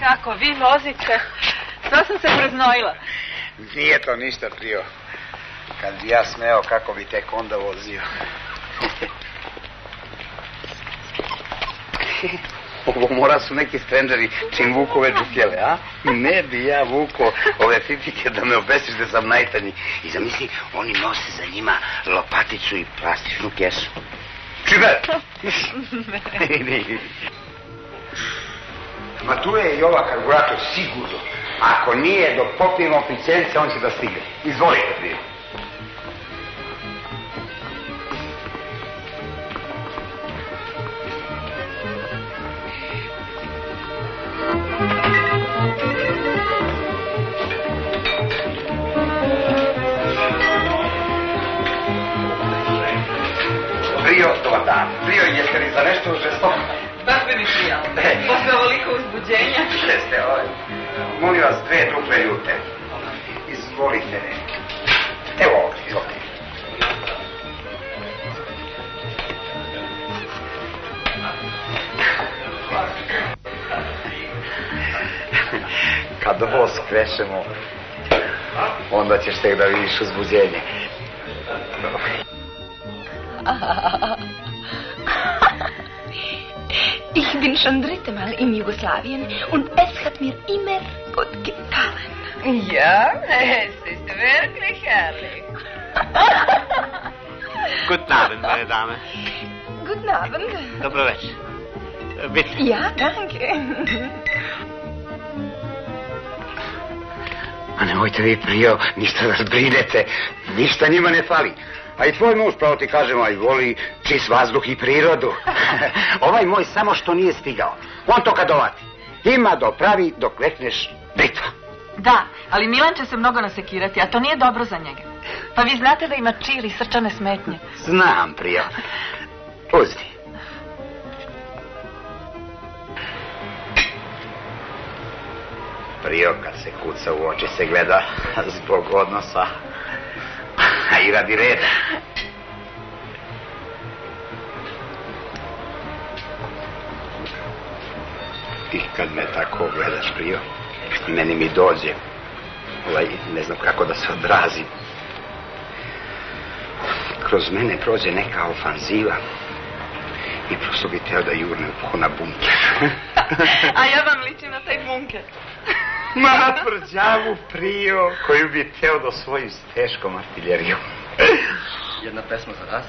Kako vi vozite? Sva sam se preznojila. Nije to ništa, Prio. Kad bi ja smeo, kako bi tek onda vozio. Ovo mora su neki strendžeri čim vuku ove džukele, a? Ne bi ja vuko ove fifike da me obesiš da sam najtanji. I zamisli, oni nose za njima lopaticu i plastičnu kesu. Čiber! Ma tu je i ova karburator sigurno. Ako nije, dok popijemo pićence, on će da stigne. Izvolite, Prio. Prio, dobar dan. Prio, jeste li za nešto žestoko? Baš bi mi prijalo. Posle ovoliko uzbuđenja. Jeste, molim vas, 2 duple ljute. Izvolite. Evo ovdje, izvolite. Kad ovo skrešemo, onda ćeš tek da vidiš uzbuđenje. Ich bin schon 3. Mal in Jugoslawien und es hat mir immer gut gefallen. Ja, es ist wirklich herrlich. Guten Abend, meine Dame. Guten Abend. Dobro večer. Bitte. Ja, danke. A nemojte vi, Prio, ništa da brinete. Ništa njima ne fali. A i tvoj muž, pravo ti kažemo, a i voli čist vazduh i prirodu. Ovaj moj samo što nije stigao. On to kad dovati. Ima do pravi dok rekneš britva. Da, ali Milan će se mnogo nasekirati, a to nije dobro za njega. Pa vi znate da ima čir i srčane smetnje. Znam, Prio. Uzdi. Prio, kad se kuca u oči se gleda zbog odnosa. A i radi reda. I kad me tako gledaš, Prio, meni mi dođe, ne znam kako da se odrazim. Kroz mene prođe neka ofanziva i prosto bi teo da jurnem na bunker. A ja vam ličim na taj bunker. Ma na prđavu, Prio, koju bi teo da osvojim s teškom artiljerijom. Jedna pesma za nas.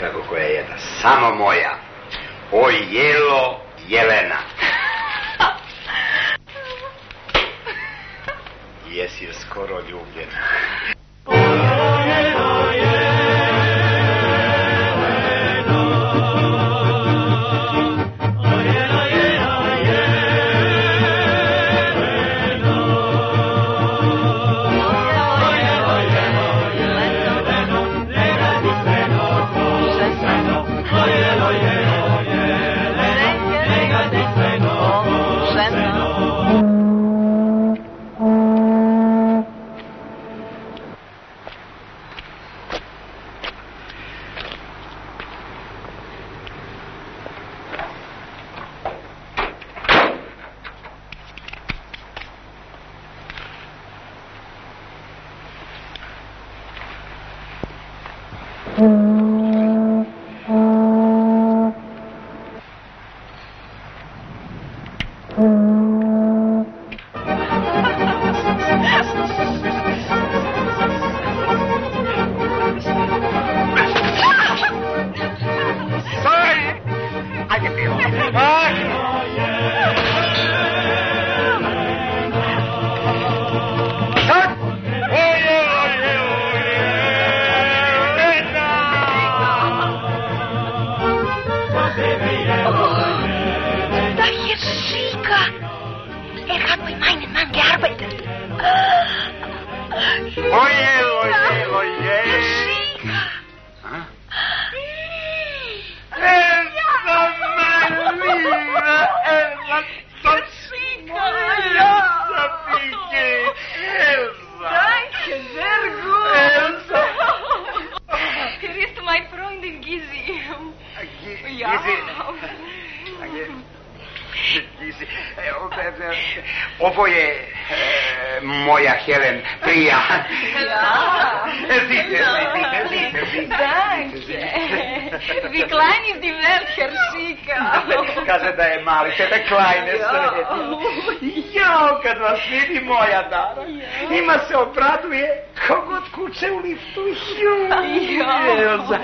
Kako koja je jedna? Samo moja. O jelo Jelena. Jesi je skoro ljubljena. Ovo je moja Helen, prija. Zite. Danke. Wie klein ist die Welt, Herr Schika. Kaže da je mali, tebe klajne sve. Jao, kad vas vidi moja Dara, ima se obraduje kogod kuće u liftu. Elza.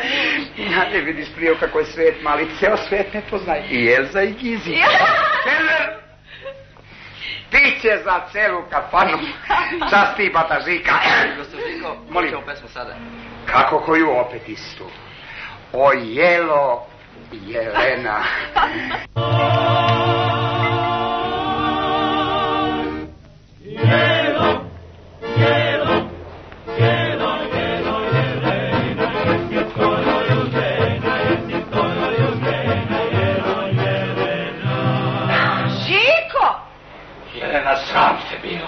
Ne vidiš prije kako je svet mali, ceo svet ne poznaje. I Elza i Gizi. Heller! Ti će za celu kafanu. Časti bata Žika. Gospod Žiko, molim. ćemo pesmu sada. Kako koju opet istu? O jelo, Jelena. Žiko! Jelena, sram te bio.